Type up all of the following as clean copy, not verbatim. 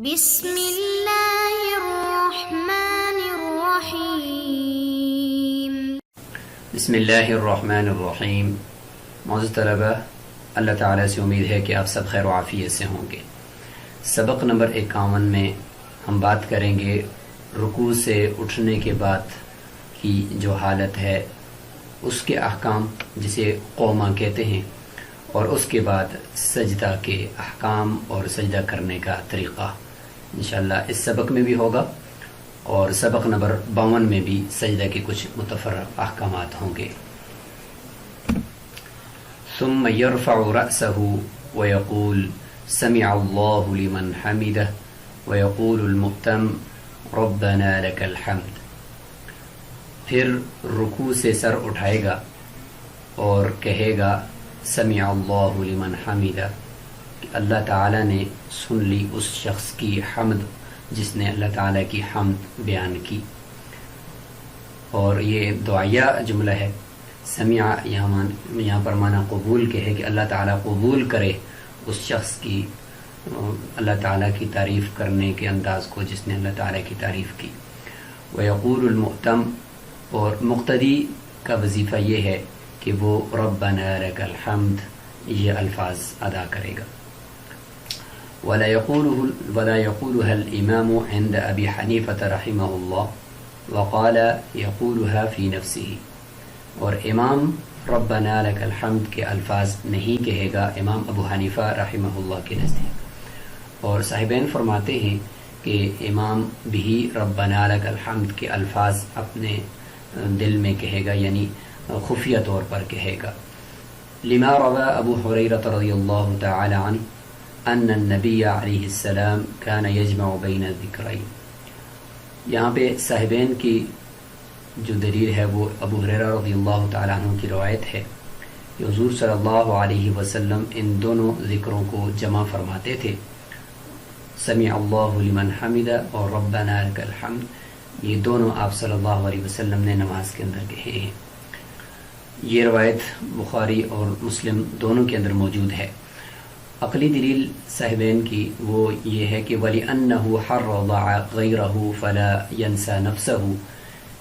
بسم اللہ الرحمن الرحیم۔ بسم اللہ الرحمن الرحیم۔ معزز طلبہ، اللہ تعالیٰ سے امید ہے کہ آپ سب خیر و عافیت سے ہوں گے۔ سبق نمبر 51 میں ہم بات کریں گے رکوع سے اٹھنے کے بعد کی جو حالت ہے اس کے احکام، جسے قوما کہتے ہیں، اور اس کے بعد سجدہ کے احکام اور سجدہ کرنے کا طریقہ انشاءاللہ اس سبق میں بھی ہوگا، اور سبق نمبر 52 میں بھی سجدہ کے کچھ متفرق احکامات ہوں گے۔ ثم يرفع رأسه ويقول سمع الله لمن حمده ويقول المؤتم ربنا لك الحمد۔ پھر رکوع سے سر اٹھائے گا اور کہے گا سمع اللہ لمن حمدہ، کہ اللہ تعالیٰ نے سن لی اس شخص کی حمد جس نے اللہ تعالیٰ کی حمد بیان کی۔ اور یہ دعائیہ جملہ ہے۔ سمع یہاں پر معنی قبول کے ہے کہ اللہ تعالیٰ قبول کرے اس شخص کی، اللہ تعالیٰ کی تعریف کرنے کے انداز کو جس نے اللہ تعالیٰ کی تعریف کی۔ وَيَقُولُ الْمُؤْتَمُ، اور مقتدی کا وظیفہ یہ ہے کہ وہ ربنا لک الحمد یہ الفاظ ادا کرے گا۔ ولا يقولها الإمام عند أبي حنيفة رحمه الله وقال يقولها في نفسه، اور امام ربنا لک الحمد کے الفاظ نہیں کہے گا امام ابو حنیفہ رحمہ اللہ کے نزدیک، اور صاحبین فرماتے ہیں کہ امام بھی ربنا لک الحمد کے الفاظ اپنے دل میں کہے گا، یعنی خفیہ طور پر کہے گا۔ لما روى ابو حریرہ رضی اللہ تعالی عنہ ان النبی علیہ السلام کان یجمع بین الذکرین۔ یہاں پہ صاحبین کی جو دلیل ہے وہ ابو حریرہ رضی اللہ تعالی عنہ کی روایت ہے کہ حضور صلی اللہ علیہ وسلم ان دونوں ذکروں کو جمع فرماتے تھے، سمع اللہ لمن حمدہ اور ربنا لک الحمد، یہ دونوں آپ صلی اللہ علیہ وسلم نے نماز کے اندر کہے ہیں۔ یہ روایت بخاری اور مسلم دونوں کے اندر موجود ہے۔ عقلی دلیل صاحبین کی وہ یہ ہے کہ وَلِأَنَّهُ حَرَّضَ غَيْرَهُ فَلَا يَنْسَى نَفْسَهُ،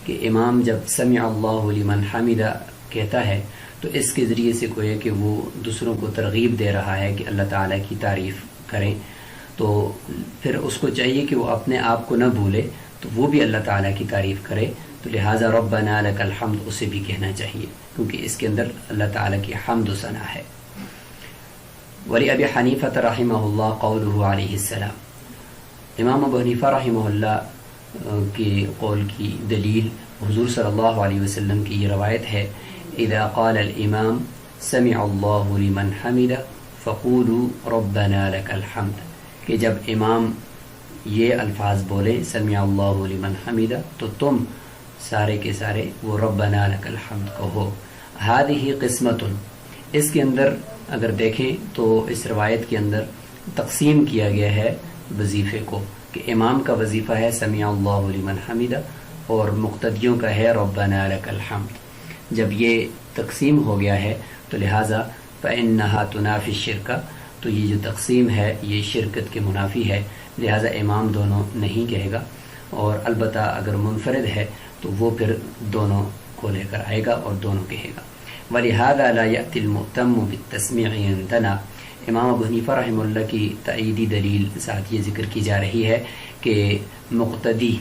کہ امام جب سمع اللہ لمن حمدہ کہتا ہے تو اس کے ذریعے سے کوئی کہ وہ دوسروں کو ترغیب دے رہا ہے کہ اللہ تعالیٰ کی تعریف کریں، تو پھر اس کو چاہیے کہ وہ اپنے آپ کو نہ بھولے، تو وہ بھی اللہ تعالیٰ کی تعریف کرے، تو لہٰذا ربنا لک الحمد اسے بھی کہنا چاہیے، کیونکہ اس کے اندر اللہ تعالیٰ کی حمد و ثنا ہے۔ ولی ابی حنیفہ رحمہ اللہ قولہ علیہ السلام، امام ابو حنیفہ رحمہ اللہ کے قول کی دلیل حضور صلی اللہ علیہ وسلم کی یہ روایت ہے، اذا قال الامام سمع اللہ لمن حمدہ فقولوا ربنا لک الحمد، کہ جب امام یہ الفاظ بولے سمع اللہ لمن حمدہ تو تم سارے کے سارے وہ ربنا لک الحمد کہو۔ ہذہ قسمۃ، اس کے اندر اگر دیکھیں تو اس روایت کے اندر تقسیم کیا گیا ہے وظیفے کو، کہ امام کا وظیفہ ہے سمع اللہ لمن حمدہ اور مقتدیوں کا ہے ربنا لک الحمد۔ جب یہ تقسیم ہو گیا ہے تو لہٰذا فإنہا تنافی الشرک، تو یہ جو تقسیم ہے یہ شرکت کے منافی ہے، لہٰذا امام دونوں نہیں کہے گا، اور البتہ اگر منفرد ہے تو وہ پھر دونوں کو لے کر آئے گا اور دونوں کہے گا۔ وَلِهَذَا لَا يَأْتِي الْمُؤْتَمُّ بِالتَّسْمِعِ عِندَنَا، امام ابو حنیفہ رحمہ اللہ کی تائیدی دلیل ساتھ یہ ذکر کی جا رہی ہے کہ مقتدی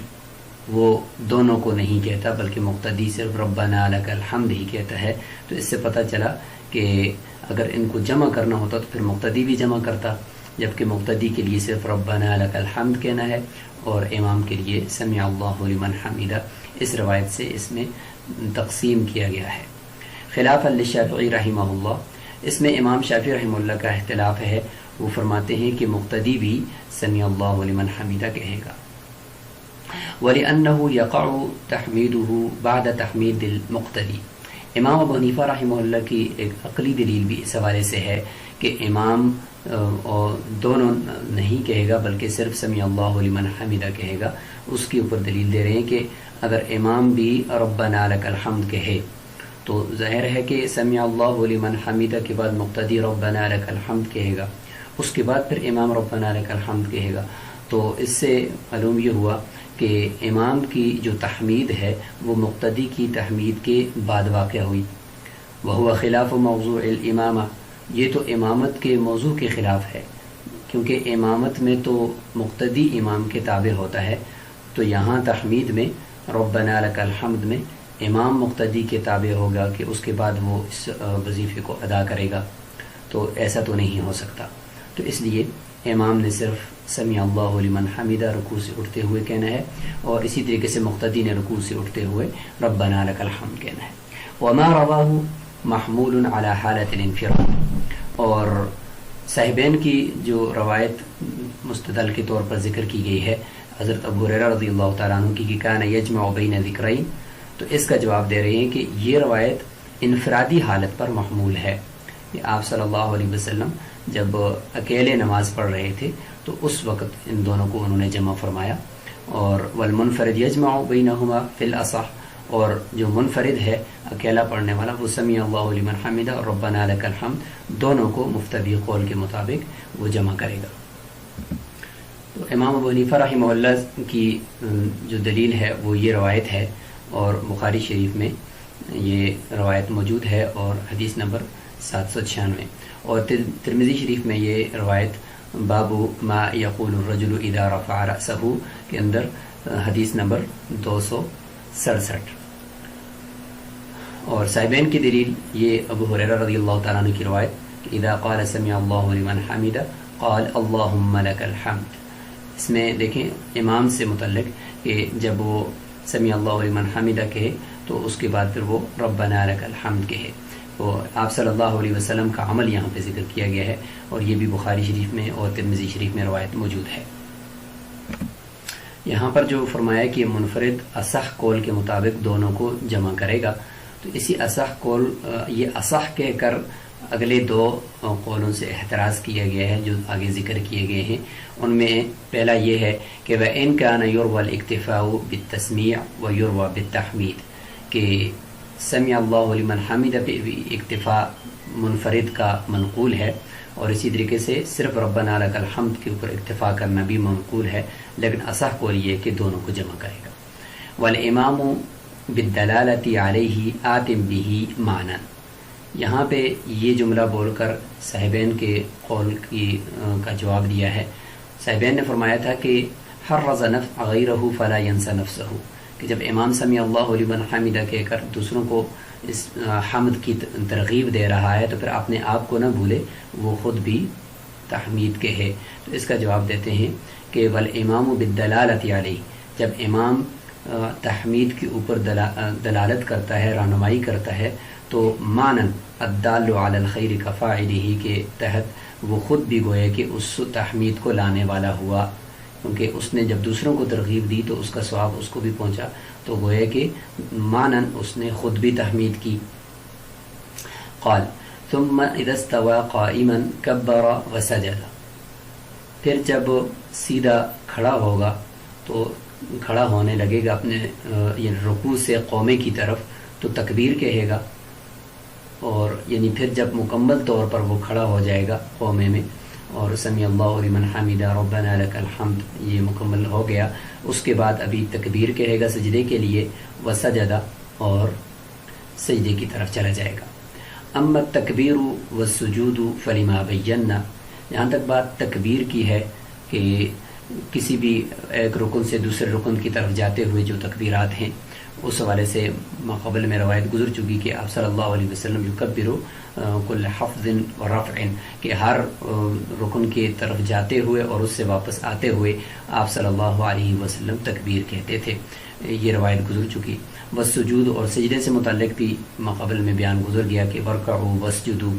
وہ دونوں کو نہیں کہتا، بلکہ مقتدی صرف ربنا لک الحمد ہی کہتا ہے، تو اس سے پتہ چلا کہ اگر ان کو جمع کرنا ہوتا تو پھر مقتدی بھی جمع کرتا، جبکہ مقتدی کے لیے صرف ربنا لک الحمد کہنا ہے اور امام کے لیے سمع اللہ لمن حمدہ۔ اس روایت سے اس میں تقسیم کیا گیا ہے۔ خلاف للشافعی رحمہ اللہ، اس میں امام شافعی رحمہ اللہ کا اختلاف ہے، وہ فرماتے ہیں کہ مقتدی بھی سمع اللہ لمن حمدہ کہے گا۔ وَلِأَنَّهُ يَقَعُ تَحْمِيدُهُ بَعْدَ تَحْمِيدِ الْمُقْتَدِي، امام ابو حنیفہ رحمہ اللہ کی ایک عقلی دلیل بھی اس حوالے سے ہے کہ امام دونوں نہیں کہے گا بلکہ صرف سمع اللہ لمن حمدہ کہے گا۔ اس کے اوپر دلیل دے رہے ہیں کہ اگر امام بھی ربنا لک الحمد کہے تو ظاہر ہے کہ سمع اللہ لمن حمدہ کے بعد مقتدی ربنا لک الحمد کہے گا، اس کے بعد پھر امام ربنا لک الحمد کہے گا، تو اس سے معلوم یہ ہوا کہ امام کی جو تحمید ہے وہ مقتدی کی تحمید کے بعد واقع ہوئی. وهو خلاف موضوع الامامہ، یہ تو امامت کے موضوع کے خلاف ہے، کیونکہ امامت میں تو مقتدی امام کے تابع ہوتا ہے، تو یہاں تحمید میں ربنا لک الحمد میں امام مقتدی کے تابع ہوگا کہ اس کے بعد وہ اس وظیفے کو ادا کرے گا، تو ایسا تو نہیں ہو سکتا. تو اس لیے امام نے صرف سمیع اللہ لمن حمدہ رکوع سے اٹھتے ہوئے کہنا ہے، اور اسی طریقے سے مقتدی نے رکوع سے اٹھتے ہوئے ربنا لک الحمد کہنا ہے. وما رواہ محمول علی حالت الانفراد، اور صاحبین کی جو روایت مستدل کے طور پر ذکر کی گئی ہے حضرت ابو ہریرہ رضی اللہ تعالیٰ عنہ کی کہ کان یجمع بین ذکرین، تو اس کا جواب دے رہے ہیں کہ یہ روایت انفرادی حالت پر محمول ہے، کہ آپ صلی اللہ علیہ وسلم جب اکیلے نماز پڑھ رہے تھے تو اس وقت ان دونوں کو انہوں نے جمع فرمایا. اور والمنفرد یجمع بینہما فی الاصح، اور جو منفرد ہے اکیلا پڑھنے والا وہ سمیع اللہ لمن حمدہ اور ربنا لک الحمد دونوں کو مفتدی قول کے مطابق وہ جمع کرے گا. تو امام ابو حنیفہ رحمہ اللہ کی جو دلیل ہے وہ یہ روایت ہے، اور بخاری شریف میں یہ روایت موجود ہے اور حدیث نمبر 796، اور ترمذی شریف میں یہ روایت باب ما یقول الرجل اذا رفع رأسہ کے اندر حدیث نمبر 267. اور صاحبین کی دلیل یہ ابو ہریرہ رضی اللہ تعالیٰ عنہ کی روایت کہ اذا قال سمع اللہ لمن حمدہ قال اللہم لک الحمد. اس میں دیکھیں امام سے متعلق کہ جب وہ سمیع اللہ لمن حمدہ کہے تو اس کے بعد پھر وہ ربنا لک الحمد کہے. تو آپ صلی اللہ علیہ وسلم کا عمل یہاں پہ ذکر کیا گیا ہے، اور یہ بھی بخاری شریف میں اور ترمذی شریف میں روایت موجود ہے. یہاں پر جو فرمایا کہ منفرد اصح قول کے مطابق دونوں کو جمع کرے گا، تو اسی اصح قول یہ اصح کہہ کر اگلے دو قولوں سے احتراز کیا گیا ہے جو آگے ذکر کیے گئے ہیں. ان میں پہلا یہ ہے کہ وَإِنْ كَانَ يُرْوَى الْاِكْتِفَاءُ بِالتَّسْمِيعِ وَيُرْوَى بِالتَّحْمِيدِ، کہ سمیع اللہ لمن حمدہ پہ بھی اکتفا منفرد کا منقول ہے، اور اسی طریقے سے صرف ربنا لک الحمد کے اوپر اکتفا کرنا بھی منقول ہے، لیکن اصح قول یہ کہ دونوں کو جمع کرے گا. والامام بالدلالۃ علیہ آتم بہ معنی، یہاں پہ یہ جملہ بول کر صاحبین کے قول کا جواب دیا ہے. صاحبین نے فرمایا تھا کہ حرز غیرہ فلا ینسى نفسہ، کہ جب امام سمیع اللہ لمن حمدہ کہہ کر دوسروں کو اس حمد کی ترغیب دے رہا ہے تو پھر اپنے آپ کو نہ بھولے، وہ خود بھی تحمید کہے. تو اس کا جواب دیتے ہیں کہ والامام بالدلالۃ علیہ، جب امام تحمید کے اوپر دلالت کرتا ہے، رہنمائی کرتا ہے، تو مانن الدال علی الخیر کفاعلہ کے تحت وہ خود بھی گویا کہ اس تحمید کو لانے والا ہوا، کیونکہ اس نے جب دوسروں کو ترغیب دی تو اس کا ثواب اس کو بھی پہنچا، تو گویا کہ مانن اس نے خود بھی تحمید کی. قال ثم اذا استوى قائما كبر وسجد، پھر جب سیدھا کھڑا ہوگا تو کھڑا ہونے لگے گا اپنے رکوع سے قومے کی طرف تو تکبیر کہے گا، اور یعنی پھر جب مکمل طور پر وہ کھڑا ہو جائے گا قومے میں اور سمیع اللہ لمن حمدہ ربنا لک الحمد یہ مکمل ہو گیا، اس کے بعد ابھی تکبیر کہے گا سجدے کے لیے، وسجدہ اور سجدے کی طرف چلا جائے گا. اما التکبیر والسجود فلما بینا، یہاں تک بات تکبیر کی ہے کہ کسی بھی ایک رکن سے دوسرے رکن کی طرف جاتے ہوئے جو تکبیرات ہیں اس حوالے سے ماقبل میں روایت گزر چکی کہ آپ صلی اللہ علیہ وسلم یکبروا کل حفظ و رفع، کہ ہر رکن کی طرف جاتے ہوئے اور اس سے واپس آتے ہوئے آپ صلی اللہ علیہ وسلم تکبیر کہتے تھے، یہ روایت گزر چکی. والسجود اور سجدے سے متعلق بھی ماقبل میں بیان گزر گیا کہ ورکعوا واسجدوا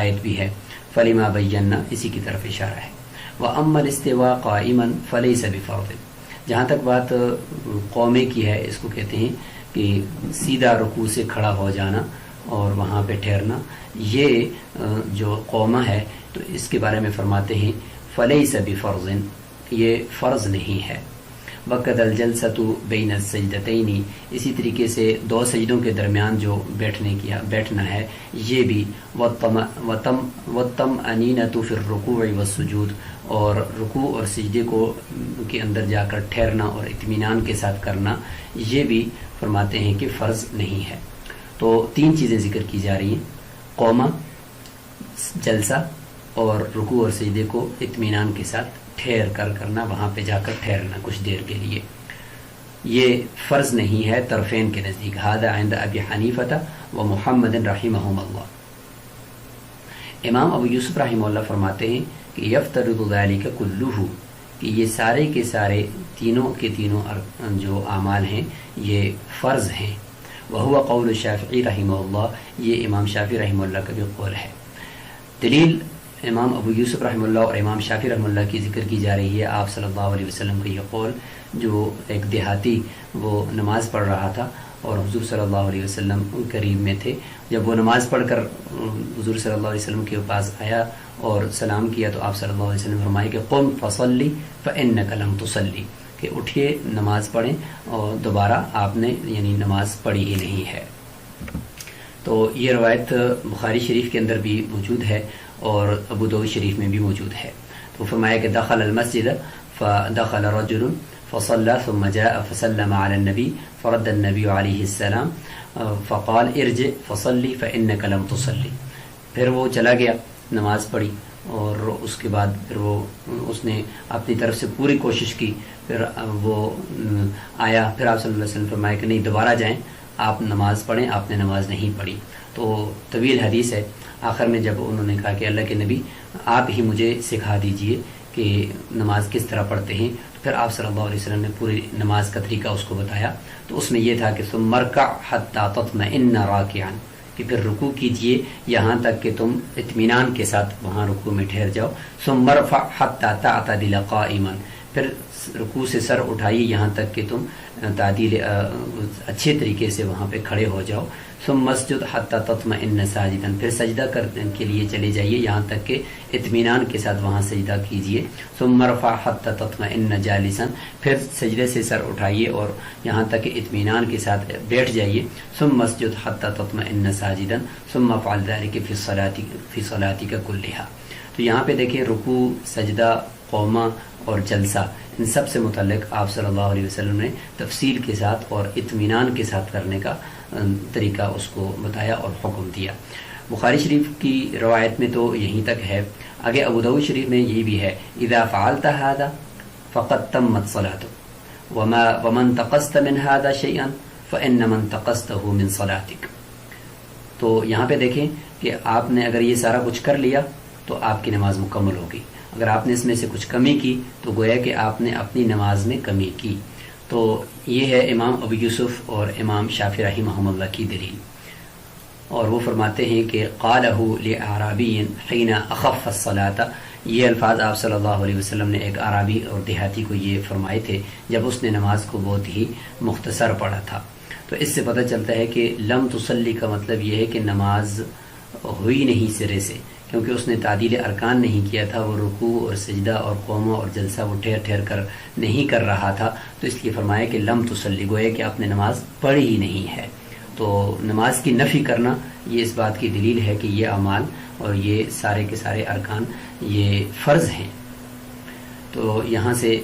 آیت بھی ہے، فلما بینا اسی کی طرف اشارہ ہے. واما الاستواء قائما فليس بفرض، جہاں تک بات قومے کی ہے اس کو کہتے ہیں کہ سیدھا رکوع سے کھڑا ہو جانا اور وہاں پہ ٹھہرنا، یہ جو قومہ ہے تو اس کے بارے میں فرماتے ہیں فلیس بفرض، یہ فرض نہیں ہے. وقت الجلسۃ بین السجدتین، اسی طریقے سے دو سجدوں کے درمیان جو بیٹھنا ہے یہ بھی، والطمأنینۃ فی الرکوع والسجود، اور رکوع اور سجدے کے اندر جا کر ٹھہرنا اور اطمینان کے ساتھ کرنا یہ بھی فرماتے ہیں کہ فرض نہیں ہے۔ تو تین چیزیں ذکر کی جا رہی ہیں، قوما، جلسہ اور رکوع اور سجدے کو اطمینان کے ساتھ ٹھہر کر کرنا، وہاں پہ جا کر ٹھہرنا کچھ دیر کے لیے، یہ فرض نہیں ہے طرفین کے نزدیک۔ ھذا عند ابی حنیفہ و محمد رحمہم اللہ۔ امام ابو یوسف رحمہ اللہ فرماتے ہیں کہ یفترض ذلک کلہ، کہ یہ سارے کے سارے تینوں کے تینوں جو اعمال ہیں یہ فرض ہیں۔ وہو قول شافعی رحمہ اللہ، یہ امام شافعی رحمہ اللہ کا بھی قول ہے۔ دلیل امام ابو یوسف رحمہ اللہ اور امام شافعی رحمہ اللہ کی ذکر کی جا رہی ہے۔ آپ صلی اللہ علیہ وسلم کا یہ قول، جو ایک دیہاتی وہ نماز پڑھ رہا تھا اور حضور صلی اللہ علیہ وسلم قریب میں تھے، جب وہ نماز پڑھ کر حضور صلی اللہ علیہ وسلم کے پاس آیا اور سلام کیا تو آپ صلی اللہ علیہ وسلم فرمائے کہ قم فصلی فإنک لم تصلی، کہ اٹھیے نماز پڑھیں، اور دوبارہ آپ نے یعنی نماز پڑھی ہی نہیں ہے۔ تو یہ روایت بخاری شریف کے اندر بھی موجود ہے اور ابو داؤد شریف میں بھی موجود ہے۔ تو فرمایا کہ دخل المسجد فدخل رجل فصلى ثم جاء فسلم على النبي فرد النبي عليه السلام فقال ارجع فصلي فإنك لم تصلي، پھر وہ چلا گیا، نماز پڑھی، اور اس کے بعد پھر اس نے اپنی طرف سے پوری کوشش کی، پھر وہ آیا، پھر آپ صلی اللہ علیہ وسلم فرمایا کہ نہیں، دوبارہ جائیں، آپ نماز پڑھیں، آپ نے نماز نہیں پڑھی۔ تو طویل حدیث ہے۔ آخر میں جب انہوں نے کہا کہ اللہ کے نبی آپ ہی مجھے سکھا دیجئے کہ نماز کس طرح پڑھتے ہیں، پھر آپ صلی اللہ علیہ وسلم نے پوری نماز کا طریقہ اس کو بتایا۔ تو اس میں یہ تھا کہ ثم ارکع حتی تطمئن راکعا، کہ پھر رکوع کیجئے یہاں تک کہ تم اطمینان کے ساتھ وہاں رکوع میں ٹھہر جاؤ۔ ثم ارفع حتی تعتدل قائما، پھر رکوع سے سر اٹھائیے یہاں تک کہ تم تعدیل اچھے طریقے سے وہاں پہ کھڑے ہو جاؤ۔ ثم اسجد حتی تطمئن ساجدا، پھر سجدہ کرنے کے لیے چلے جائیے یہاں تک کہ اطمینان کے ساتھ وہاں سجدہ کیجیے۔ ثم ارفع حتی تطمئن جالسا، پھر سجدے سے سر اٹھائیے اور یہاں تک کہ اطمینان کے ساتھ بیٹھ جائیے۔ ثم اسجد حتی تطمئن ساجدا ثم افعل ذلك فی صلاتک کلھا۔ تو یہاں پہ دیکھیں رکوع، سجدہ، قوما اور جلسہ، ان سب سے متعلق آپ صلی اللہ علیہ وسلم نے تفصیل کے ساتھ اور اطمینان کے ساتھ کرنے کا طریقہ اس کو بتایا اور حکم دیا۔ بخاری شریف کی روایت میں تو یہیں تک ہے، آگے ابو داؤد شریف میں یہ بھی ہے، اذا فعلت هذا فقد تمت صلاته ومن تقصت من هذا شيئا فانما انتقصته من صلاتك۔ تو یہاں پہ دیکھیں کہ آپ نے اگر یہ سارا کچھ کر لیا تو آپ کی نماز مکمل ہوگی، اگر آپ نے اس میں سے کچھ کمی کی تو گویا کہ آپ نے اپنی نماز میں کمی کی۔ تو یہ ہے امام ابو یوسف اور امام شافعی رحمہ اللہ کی دلیل، اور وہ فرماتے ہیں کہ قالہ لأعرابی حین اخف الصلاۃ، یہ الفاظ آپ صلی اللہ علیہ وسلم نے ایک اعرابی اور دیہاتی کو یہ فرمائے تھے جب اس نے نماز کو بہت ہی مختصر پڑھا تھا۔ تو اس سے پتہ چلتا ہے کہ لم تصلی کا مطلب یہ ہے کہ نماز ہوئی نہیں سرے سے، کیونکہ اس نے تعدیل ارکان نہیں کیا تھا، وہ رکوع اور سجدہ اور قوما اور جلسہ وہ ٹھہر ٹھہر کر نہیں کر رہا تھا، تو اس لیے فرمایا کہ لم تصلی، گویا کہ آپ نے نماز پڑھی ہی نہیں ہے۔ تو نماز کی نفی کرنا یہ اس بات کی دلیل ہے کہ یہ اعمال اور یہ سارے کے سارے ارکان یہ فرض ہیں۔ تو یہاں سے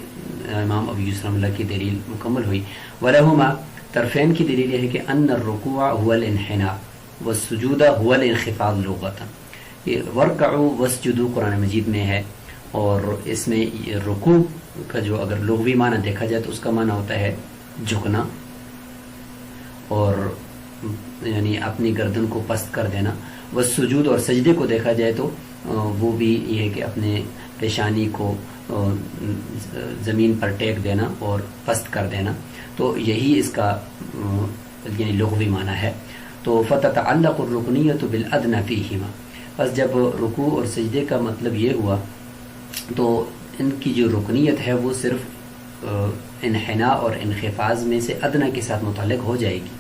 امام ابو یوسف رحمہ اللہ کی دلیل مکمل ہوئی۔ ولہما، طرفین کی دلیل یہ ہے کہ ان الرکوع هو الانحناء والسجود هو الانخفاض لغۃ، ورکعوا واسجدوا قرآن مجید میں ہے، اور اس میں رکوع کا جو اگر لغوی معنی دیکھا جائے تو اس کا معنی ہوتا ہے جھکنا اور یعنی اپنی گردن کو پست کر دینا، والسجود، اور سجدے کو دیکھا جائے تو وہ بھی یہ ہے کہ اپنے پیشانی کو زمین پر ٹیک دینا اور پست کر دینا، تو یہی اس کا یعنی لغوی معنی ہے۔ تو فتتعلق الرکنیۃ بالادنی فیہما، بس جب رکوع اور سجدے کا مطلب یہ ہوا تو ان کی جو رکنیت ہے وہ صرف انحناء اور انخفاض میں سے ادنی کے ساتھ متعلق ہو جائے گی،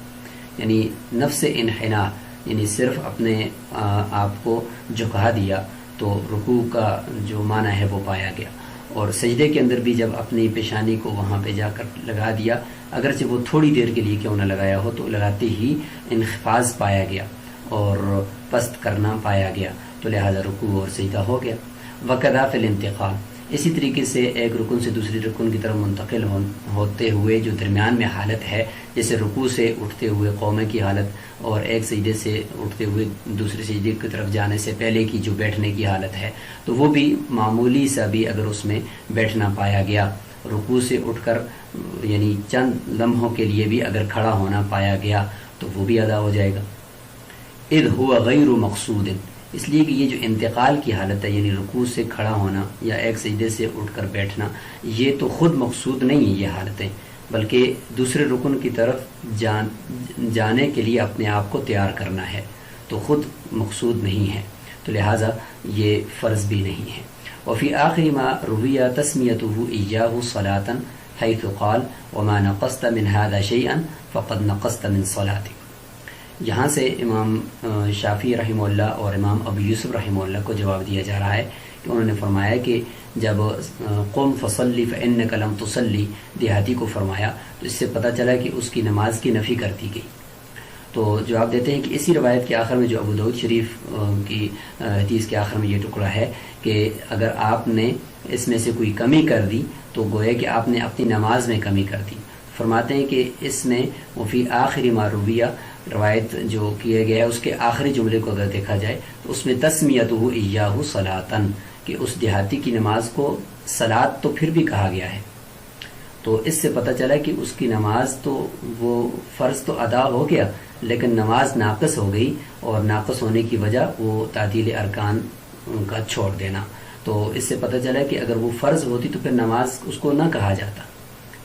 یعنی نفس انحناء یعنی صرف اپنے آپ کو جھکا دیا تو رکوع کا جو معنی ہے وہ پایا گیا، اور سجدے کے اندر بھی جب اپنی پیشانی کو وہاں پہ جا کر لگا دیا، اگرچہ وہ تھوڑی دیر کے لیے کیوں نہ لگایا ہو، تو لگاتے ہی انخفاض پایا گیا اور پست کرنا پایا گیا، تو لہذا رکوع اور سجدہ ہو گیا۔ وکذا فی الانتقال، اسی طریقے سے ایک رکن سے دوسری رکن کی طرف منتقل ہوتے ہوئے جو درمیان میں حالت ہے، جیسے رکوع سے اٹھتے ہوئے قومے کی حالت اور ایک سجدے سے اٹھتے ہوئے دوسرے سجدے کی طرف جانے سے پہلے کی جو بیٹھنے کی حالت ہے، تو وہ بھی معمولی سا بھی اگر اس میں بیٹھنا پایا گیا، رکوع سے اٹھ کر یعنی چند لمحوں کے لیے بھی اگر کھڑا ہونا پایا گیا تو وہ بھی ادا ہو جائے گا۔ اذ هو غیر مقصود، اس لیے کہ یہ جو انتقال کی حالت ہے، یعنی رکوع سے کھڑا ہونا یا ایک سجدے سے اٹھ کر بیٹھنا، یہ تو خود مقصود نہیں ہے یہ حالتیں، بلکہ دوسرے رکن کی طرف جانے کے لیے اپنے آپ کو تیار کرنا ہے، تو خود مقصود نہیں ہے، تو لہٰذا یہ فرض بھی نہیں ہے۔ وفی آخر ما روی تسمیتہ ایاہ صلاۃ حیث قال وما نقصت من هذا شیئا فقد نقصت من صلاتک، یہاں سے امام شافعی رحمہ اللہ اور امام ابو یوسف رحمہ اللہ کو جواب دیا جا رہا ہے کہ انہوں نے فرمایا کہ جب قم فصلی فانک لم تصلی دیہاتی کو فرمایا تو اس سے پتہ چلا کہ اس کی نماز کی نفی کر دی گئی۔ تو جواب دیتے ہیں کہ اسی روایت کے آخر میں جو ابو داؤد شریف کی حدیث کے آخر میں یہ ٹکڑا ہے کہ اگر آپ نے اس میں سے کوئی کمی کر دی تو گویا کہ آپ نے اپنی نماز میں کمی کر دی۔ فرماتے ہیں کہ اس میں وفی آخری ما رویہ روایت جو کیا گیا ہے اس کے آخری جملے کو اگر دیکھا جائے تو اس میں تسمیتہ ایاہ صلاۃً، کہ اس دیہاتی کی نماز کو صلاۃ تو پھر بھی کہا گیا ہے، تو اس سے پتہ چلا کہ اس کی نماز تو وہ فرض تو ادا ہو گیا لیکن نماز ناقص ہو گئی، اور ناقص ہونے کی وجہ وہ تعدیل ارکان کا چھوڑ دینا، تو اس سے پتہ چلا کہ اگر وہ فرض ہوتی تو پھر نماز اس کو نہ کہا جاتا۔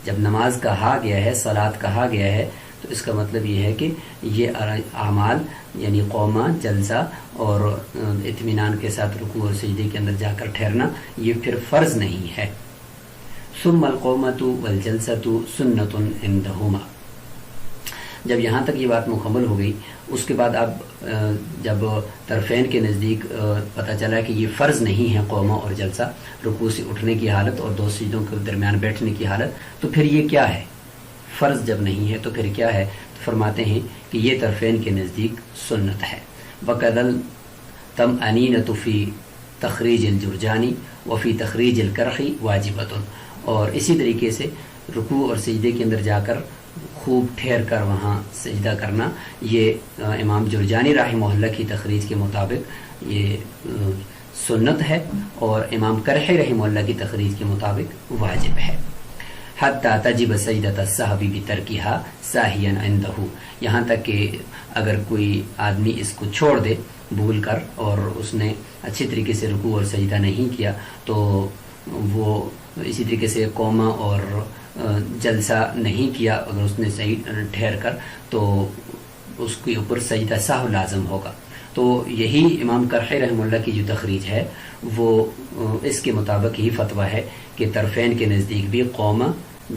جب نماز کہا گیا ہے، صلاۃ کہا گیا ہے، تو اس کا مطلب یہ ہے کہ یہ اعمال یعنی قومہ، جلسہ اور اطمینان کے ساتھ رکوع اور سجدے کے اندر جا کر ٹھہرنا یہ پھر فرض نہیں ہے۔ ثم القومۃ والجلسۃ سنۃ عندہما، جب یہاں تک یہ بات مکمل ہو گئی، اس کے بعد اب جب طرفین کے نزدیک پتہ چلا کہ یہ فرض نہیں ہے قومہ اور جلسہ، رکوع سے اٹھنے کی حالت اور دو سجدوں کے درمیان بیٹھنے کی حالت، تو پھر یہ کیا ہے؟ فرض جب نہیں ہے تو پھر کیا ہے؟ تو فرماتے ہیں کہ یہ طرفین کے نزدیک سنت ہے۔ وَقَدَ الطَّمْأَنِينَةُ فِي تَخْرِيجِ الْجُرْجَانِ وَفِي تَخْرِيجِ الْكَرْخِ وَاجِبَةٌ، اور اسی طریقے سے رکوع اور سجدے کے اندر جا کر خوب ٹھہر کر وہاں سجدہ کرنا، یہ امام جرجانی رحمہ اللہ کی تخریج کے مطابق یہ سنت ہے، اور امام کرحی رحمہ اللہ کی تخریج کے مطابق واجب ہے۔ حتی تجب سجدۃ السہو بترکہا ساہیا عندہ، یہاں تک کہ اگر کوئی آدمی اس کو چھوڑ دے بھول کر اور اس نے اچھی طریقے سے رکوع اور سجدہ نہیں کیا، تو وہ اسی طریقے سے قومہ اور جلسہ نہیں کیا، اگر اس نے صحیح ٹھہر کر، تو اس کے اوپر سجدہ سہو لازم ہوگا۔ تو یہی امام کرحی رحمہ اللہ کی جو تخریج ہے وہ اس کے مطابق ہی فتویٰ ہے کہ طرفین کے نزدیک بھی قومہ،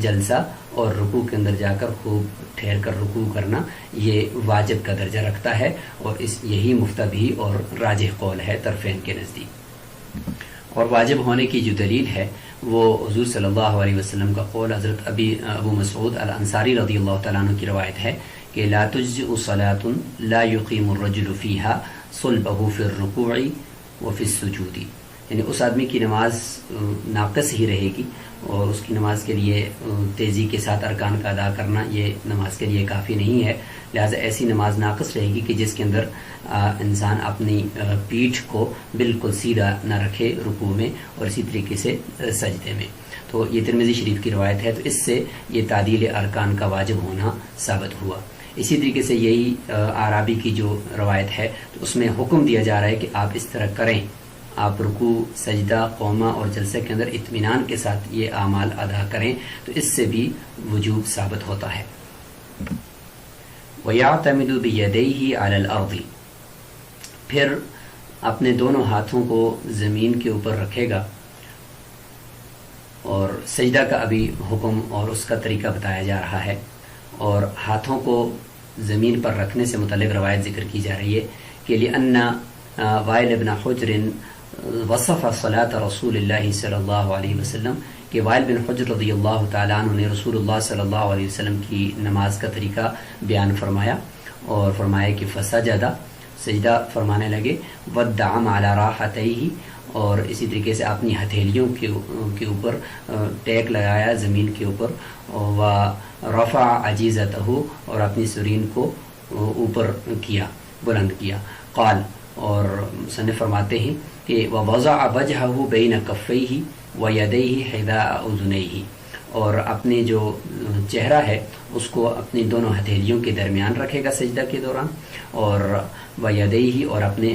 جلسہ اور رکوع کے اندر جا کر خوب ٹھہر کر رکوع کرنا یہ واجب کا درجہ رکھتا ہے، اور یہی مفتدی اور راجح قول ہے طرفین کے نزدیک۔ اور واجب ہونے کی جو دلیل ہے وہ حضور صلی اللہ علیہ وسلم کا قول حضرت ابو مسعود الانصاری رضی اللہ تعالیٰ عنہ کی روایت ہے کہ لا تجزئ صلاة لا يقیم الرجل فیها صلبہ فی الرکوع وفی السجود، یعنی اس آدمی کی نماز ناقص ہی رہے گی، اور اس کی نماز کے لیے تیزی کے ساتھ ارکان کا ادا کرنا یہ نماز کے لیے کافی نہیں ہے، لہٰذا ایسی نماز ناقص رہے گی کہ جس کے اندر انسان اپنی پیٹھ کو بالکل سیدھا نہ رکھے رکوع میں اور اسی طریقے سے سجدے میں۔ تو یہ ترمذی شریف کی روایت ہے، تو اس سے یہ تعدیل ارکان کا واجب ہونا ثابت ہوا۔ اسی طریقے سے یہی اعرابی کی جو روایت ہے تو اس میں حکم دیا جا رہا ہے کہ آپ اس طرح کریں، آپ رکوع، سجدہ، قومہ اور جلسے کے اندر اطمینان کے ساتھ یہ اعمال ادا کریں، تو اس سے بھی وجوب ثابت ہوتا ہے۔ وَيَعْتَمِدُ بِيَدَيْهِ عَلَى الْأَرْضِ، پھر اپنے دونوں ہاتھوں کو زمین کے اوپر رکھے گا، اور سجدہ کا ابھی حکم اور اس کا طریقہ بتایا جا رہا ہے، اور ہاتھوں کو زمین پر رکھنے سے متعلق روایت ذکر کی جا رہی ہے کہ لِأَنَّ وائل ابن حجر وصف صلاۃ رسول اللہ صلی اللہ علیہ وسلم کہ وائل بن حجر رضی اللہ تعالیٰ عنہ نے رسول اللہ صلی اللہ علیہ وسلم کی نماز کا طریقہ بیان فرمایا اور فرمایا کہ فسجدہ سجدہ فرمانے لگے، ودعم علی راحتیہ اور اسی طریقے سے اپنی ہتھیلیوں کے اوپر ٹیک لگایا زمین کے اوپر، و رفع عجیزتہ اور اپنی سرین کو اوپر کیا بلند کیا، قال اور مصنف فرماتے ہیں کہ ووضع وجہہ بین کفیہ ویدیہ حذاء اذنیہ اور اپنے جو چہرہ ہے اس کو اپنی دونوں ہتھیلیوں کے درمیان رکھے گا سجدہ کے دوران، اور ویدیہ اور اپنے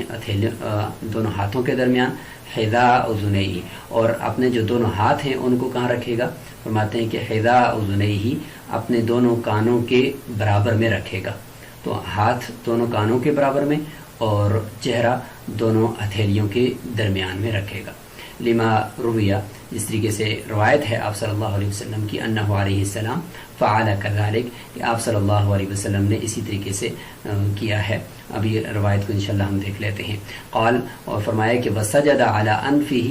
دونوں ہاتھوں کے درمیان، حذاء اذنیہ اور اپنے جو دونوں ہاتھ ہیں ان کو کہاں رکھے گا؟ فرماتے ہیں کہ حذاء اذنیہ اپنے دونوں کانوں کے برابر میں رکھے گا، تو ہاتھ دونوں کانوں کے برابر میں اور چہرہ دونوں ہتھیلیوں کے درمیان میں رکھے گا۔ لما رویہ جس طریقے سے روایت ہے آپ صلی اللہ علیہ وسلم کی انہ علیہ السلام فعل کذالک کہ آپ صلی اللہ علیہ وسلم نے اسی طریقے سے کیا ہے۔ ابھی روایت کو انشاءاللہ ہم دیکھ لیتے ہیں۔ قال اور فرمایا کہ وسجد علی انفہ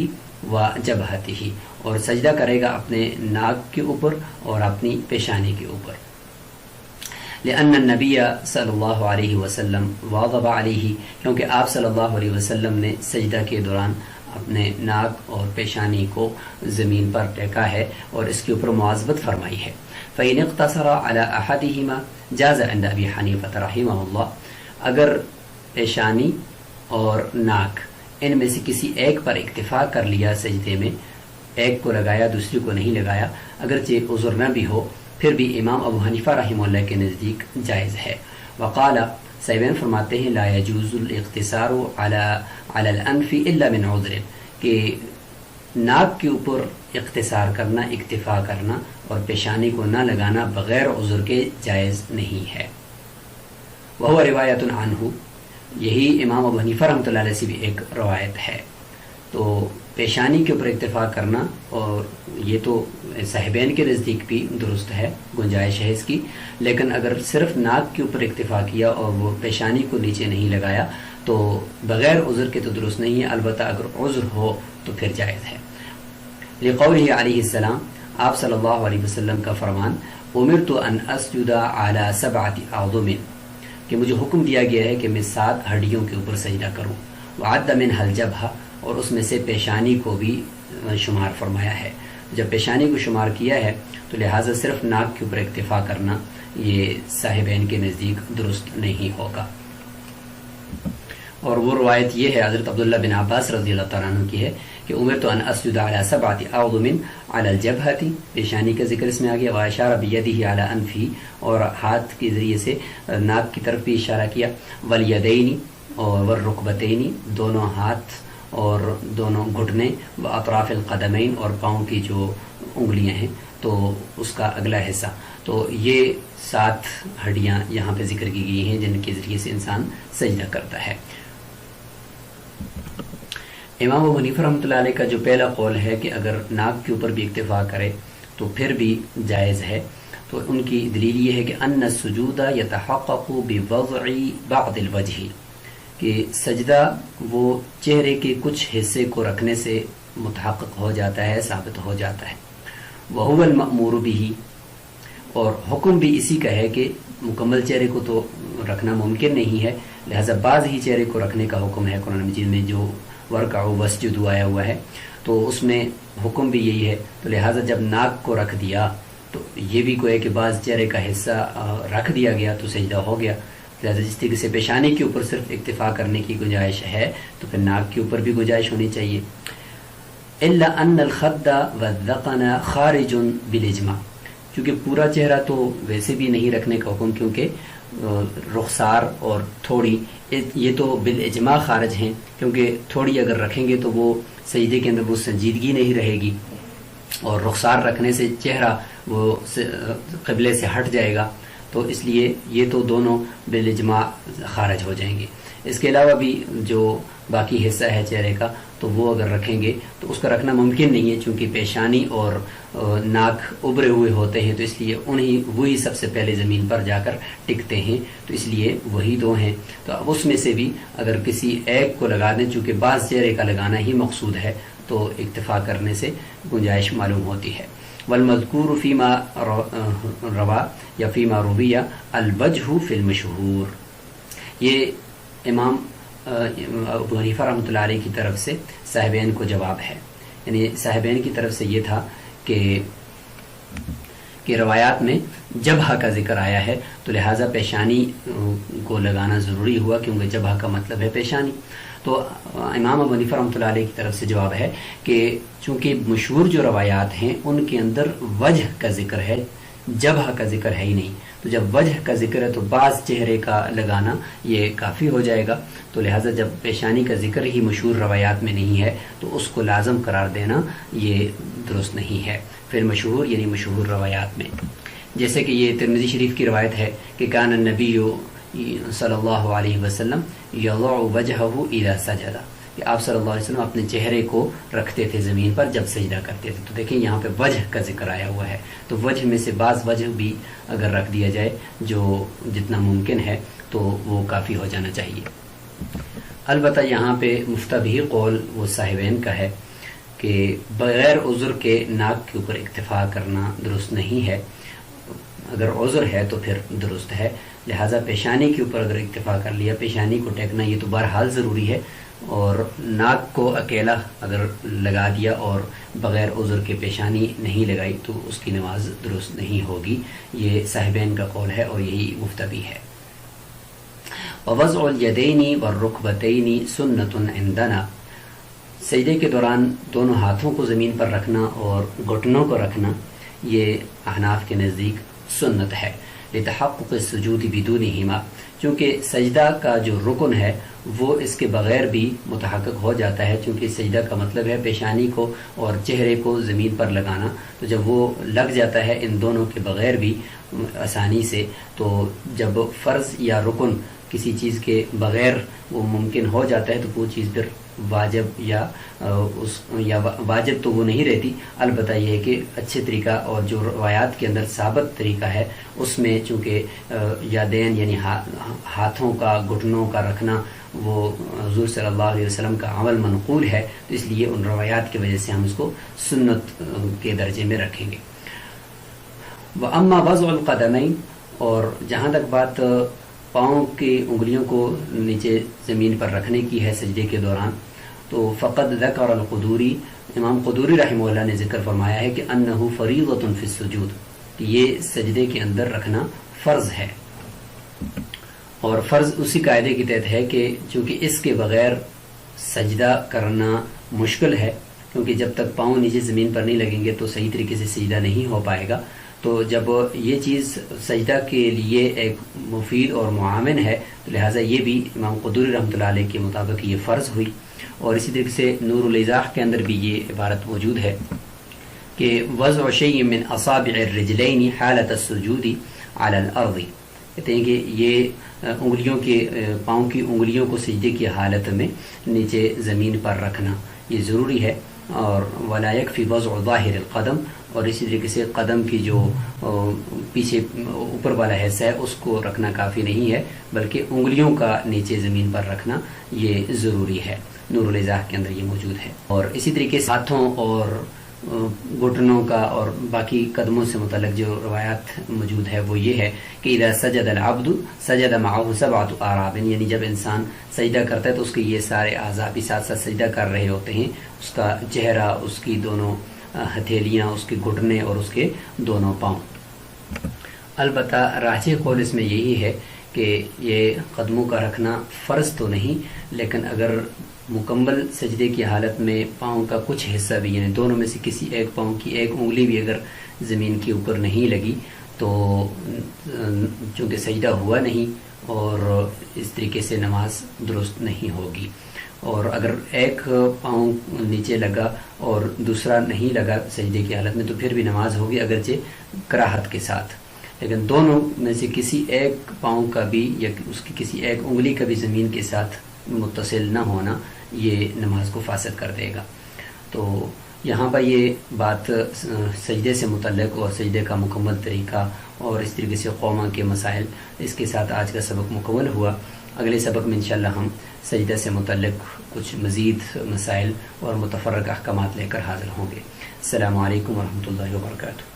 وجبہتہ اور سجدہ کرے گا اپنے ناک کے اوپر اور اپنی پیشانی کے اوپر، لأن النبی صلی اللہ علیہ وسلم واظب علیہ کیونکہ آپ صلی اللہ علیہ وسلم نے سجدہ کے دوران اپنے ناک اور پیشانی کو زمین پر ٹیکا ہے اور اس کے اوپر مواظبت فرمائی ہے۔ فإن اقتصر على أحدهما جاز عند أبي حنیفة رحمہ اللہ اگر پیشانی اور ناک ان میں سے کسی ایک پر اکتفا کر لیا سجدے میں، ایک کو لگایا دوسری کو نہیں لگایا، اگرچہ عذر نہ بھی ہو پھر بھی امام ابو حنیفہ رحمہ اللہ کے نزدیک جائز ہے۔ وقال سیبین فرماتے ہیں لا يجوز الاقتصار على الانف الا من عذر کہ ناک کے اوپر اقتصار کرنا، اکتفا کرنا اور پیشانی کو نہ لگانا بغیر عذر کے جائز نہیں ہے۔ وہو روایت عنہ یہی امام ابو حنیفہ رحمۃ اللہ علیہ سے بھی ایک روایت ہے۔ تو پیشانی کے اوپر اکتفا کرنا اور یہ تو صاحبین کے نزدیک بھی درست ہے، گنجائش ہے اس کی، لیکن اگر صرف ناک کے اوپر اکتفا کیا اور وہ پیشانی کو نیچے نہیں لگایا تو بغیر عذر کے تو درست نہیں ہے، البتہ اگر عذر ہو تو پھر جائز ہے۔ لقولہ علیہ السلام آپ صلی اللہ علیہ وسلم کا فرمان امرت ان اسجد علی 7 اعظم کہ مجھے حکم دیا گیا ہے کہ میں 7 ہڈیوں کے اوپر سجدہ کروں، وعد منها الجبہہ اور اس میں سے پیشانی کو بھی شمار فرمایا ہے۔ جب پیشانی کو شمار کیا ہے تو لہٰذا صرف ناک کے اوپر اکتفا کرنا یہ صاحبین کے نزدیک درست نہیں ہوگا۔ اور وہ روایت یہ ہے حضرت عبداللہ بن عباس رضی اللہ تعالیٰ عنہ کی ہے کہ امرت ان اسجد علی 7 اعظم علی الجبہۃ پیشانی کا ذکر اس میں آ گیا، واشار بیدہ علی انفہ اور ہاتھ کے ذریعے سے ناک کی طرف بھی اشارہ کیا، والیدین اور والرکبتین دونوں ہاتھ اور دونوں گھٹنے، واطراف القدمین اور پاؤں کی جو انگلیاں ہیں تو اس کا اگلا حصہ، تو یہ 7 ہڈیاں یہاں پہ ذکر کی گئی ہیں جن کے ذریعے سے انسان سجدہ کرتا ہے۔ امام ابو حنیفہ رحمۃ اللہ علیہ کا جو پہلا قول ہے کہ اگر ناک کے اوپر بھی اکتفا کرے تو پھر بھی جائز ہے، تو ان کی دلیل یہ ہے کہ ان السجود یتحقق بوضع بعض الوجہ کہ سجدہ وہ چہرے کے کچھ حصے کو رکھنے سے متحقق ہو جاتا ہے، ثابت ہو جاتا ہے، وہو المأمور بہ اور حکم بھی اسی کا ہے کہ مکمل چہرے کو تو رکھنا ممکن نہیں ہے، لہذا بعض ہی چہرے کو رکھنے کا حکم ہے۔ قرآن مجید میں جو ورکعوا واسجدوا آیا ہوا ہے تو اس میں حکم بھی یہی ہے، تو لہٰذا جب ناک کو رکھ دیا تو یہ بھی کوئی کہ بعض چہرے کا حصہ رکھ دیا گیا تو سجدہ ہو گیا، لہٰذا جس طریقے سے پیشانی کے اوپر صرف اکتفا کرنے کی گنجائش ہے تو پھر ناک کے اوپر بھی گنجائش ہونی چاہیے۔ الا ان الخد والذقن خارج بالاجماع کیونکہ پورا چہرہ تو ویسے بھی نہیں رکھنے کا حکم، کیونکہ رخسار اور تھوڑی یہ تو بالاجماع خارج ہیں، کیونکہ تھوڑی اگر رکھیں گے تو وہ سجدے کے اندر وہ سنجیدگی نہیں رہے گی، اور رخسار رکھنے سے چہرہ وہ قبلے سے ہٹ جائے گا، تو اس لیے یہ تو دونوں بالاجماع خارج ہو جائیں گے۔ اس کے علاوہ بھی جو باقی حصہ ہے چہرے کا تو وہ اگر رکھیں گے تو اس کا رکھنا ممکن نہیں ہے، چونکہ پیشانی اور ناک ابھرے ہوئے ہوتے ہیں، تو اس لیے وہی سب سے پہلے زمین پر جا کر ٹکتے ہیں، تو اس لیے وہی دو ہیں۔ تو اب اس میں سے بھی اگر کسی ایک کو لگا دیں، چونکہ بعض چہرے کا لگانا ہی مقصود ہے، تو اکتفا کرنے سے گنجائش معلوم ہوتی ہے۔ والمذکور فیما روا یا فیما رویہ الوجہ فی المشہور، یہ امام ابو حنیفہ رحمۃ اللہ علیہ کی طرف سے صاحبین کو جواب ہے، یعنی صاحبین کی طرف سے یہ تھا کہ روایات میں جبہہ کا ذکر آیا ہے، تو لہٰذا پیشانی کو لگانا ضروری ہوا، کیونکہ جبہہ کا مطلب ہے پیشانی۔ تو امام ابو حنیفہ رحمۃ اللہ علیہ کی طرف سے جواب ہے کہ چونکہ مشہور جو روایات ہیں ان کے اندر وجہ کا ذکر ہے، جبہہ کا ذکر ہے ہی نہیں، تو جب وجہ کا ذکر ہے تو بعض چہرے کا لگانا یہ کافی ہو جائے گا، تو لہٰذا جب پیشانی کا ذکر ہی مشہور روایات میں نہیں ہے تو اس کو لازم قرار دینا یہ درست نہیں ہے۔ پھر مشہور یعنی مشہور روایات میں، جیسے کہ یہ ترمذی شریف کی روایت ہے کہ کان النبی صلی اللہ علیہ وسلم یضع وجہہ اذا سجد، کہ آپ صلی اللہ علیہ وسلم اپنے چہرے کو رکھتے تھے زمین پر جب سجدہ کرتے تھے۔ تو دیکھیں یہاں پہ وجہ کا ذکر آیا ہوا ہے، تو وجہ میں سے بعض وجہ بھی اگر رکھ دیا جائے جو جتنا ممکن ہے تو وہ کافی ہو جانا چاہیے۔ البتہ یہاں پہ مفتبی قول وہ صاحبین کا ہے کہ بغیر عذر کے ناک کے اوپر اکتفا کرنا درست نہیں ہے، اگر عذر ہے تو پھر درست ہے، لہٰذا پیشانی کے اوپر اگر اکتفا کر لیا، پیشانی کو ٹیکنا یہ تو بہرحال ضروری ہے، اور ناک کو اکیلا اگر لگا دیا اور بغیر عذر کے پیشانی نہیں لگائی تو اس کی نماز درست نہیں ہوگی، یہ صاحبین کا قول ہے اور یہی مفتبی ہے۔ ووضع الیدین والرکبتین سنت عندنا، سجدے کے دوران دونوں ہاتھوں کو زمین پر رکھنا اور گھٹنوں کو رکھنا یہ احناف کے نزدیک سنت ہے، لتحقق السجود بدونہما، چونکہ سجدہ کا جو رکن ہے وہ اس کے بغیر بھی متحقق ہو جاتا ہے، چونکہ سجدہ کا مطلب ہے پیشانی کو اور چہرے کو زمین پر لگانا، تو جب وہ لگ جاتا ہے ان دونوں کے بغیر بھی آسانی سے، تو جب فرض یا رکن کسی چیز کے بغیر وہ ممکن ہو جاتا ہے تو وہ چیز پھر واجب یا واجب تو وہ نہیں رہتی، البتہ یہ ہے کہ اچھے طریقہ اور جو روایات کے اندر ثابت طریقہ ہے اس میں چونکہ یادین یعنی ہاتھوں کا گھٹنوں کا رکھنا وہ حضور صلی اللہ علیہ وسلم کا عمل منقول ہے، تو اس لیے ان روایات کی وجہ سے ہم اس کو سنت کے درجے میں رکھیں گے۔ وَأَمَّا وَضْعُ الْقَدَمَيْنِ، اور جہاں تک بات پاؤں کی انگلیوں کو نیچے زمین پر رکھنے کی ہے سجدے کے دوران، تو فقد ذکر القدوری، امام قدوری رحمہ اللہ نے ذکر فرمایا ہے کہ انہ فریضۃ فی السجود، کہ یہ سجدے کے اندر رکھنا فرض ہے، اور فرض اسی قاعدے کے تحت ہے کہ چونکہ اس کے بغیر سجدہ کرنا مشکل ہے، کیونکہ جب تک پاؤں نیچے زمین پر نہیں لگیں گے تو صحیح طریقے سے سجدہ نہیں ہو پائے گا، تو جب یہ چیز سجدہ کے لیے ایک مفید اور معاون ہے تو لہٰذا یہ بھی امام قدوری رحمۃ اللہ علیہ کے مطابق یہ فرض ہوئی۔ اور اسی طریقے سے نور الايضاح کے اندر بھی یہ عبارت موجود ہے کہ وضع شیء من اصابع الرجلین حالۃ السجود علی الارض، کہتے ہیں کہ یہ انگلیوں کے پاؤں کی انگلیوں کو سجدے کی حالت میں نیچے زمین پر رکھنا یہ ضروری ہے، اور ولا یکفی وضع ظاہر القدم، اور اسی طریقے سے قدم کی جو پیچھے اوپر والا حصہ ہے اس کو رکھنا کافی نہیں ہے، بلکہ انگلیوں کا نیچے زمین پر رکھنا یہ ضروری ہے، نور الايضاح کے اندر یہ موجود ہے۔ اور اسی طریقے سے ہاتھوں اور گھٹنوں کا اور باقی قدموں سے متعلق جو روایات موجود ہے وہ یہ ہے کہ اذا سجد العبد سجد معه سبعۃ اعراب، یعنی جب انسان سجدہ کرتا ہے تو اس کے یہ سارے اعضاء بھی ساتھ ساتھ سجدہ کر رہے ہوتے ہیں، اس کا چہرہ، اس کی دونوں ہتھیلیاں، اس کے گھٹنے اور اس کے دونوں پاؤں۔ البتہ راجح قول اس میں یہی ہے کہ یہ قدموں کا رکھنا فرض تو نہیں، لیکن اگر مکمل سجدے کی حالت میں پاؤں کا کچھ حصہ بھی، یعنی دونوں میں سے کسی ایک پاؤں کی ایک انگلی بھی اگر زمین کے اوپر نہیں لگی تو چونکہ سجدہ ہوا نہیں اور اس طریقے سے نماز درست نہیں ہوگی، اور اگر ایک پاؤں نیچے لگا اور دوسرا نہیں لگا سجدے کی حالت میں تو پھر بھی نماز ہوگی اگرچہ کراہت کے ساتھ، لیکن دونوں میں سے کسی ایک پاؤں کا بھی یا اس کی کسی ایک انگلی کا بھی زمین کے ساتھ متصل نہ ہونا یہ نماز کو فاسد کر دے گا۔ تو یہاں پر یہ بات سجدے سے متعلق اور سجدے کا مکمل طریقہ اور اس طریقے سے قوما کے مسائل، اس کے ساتھ آج کا سبق مکمل ہوا۔ اگلے سبق میں انشاءاللہ ہم سجدہ سے متعلق کچھ مزید مسائل اور متفرق احکامات لے کر حاضر ہوں گے۔ السلام علیکم ورحمۃ اللہ وبرکاتہ۔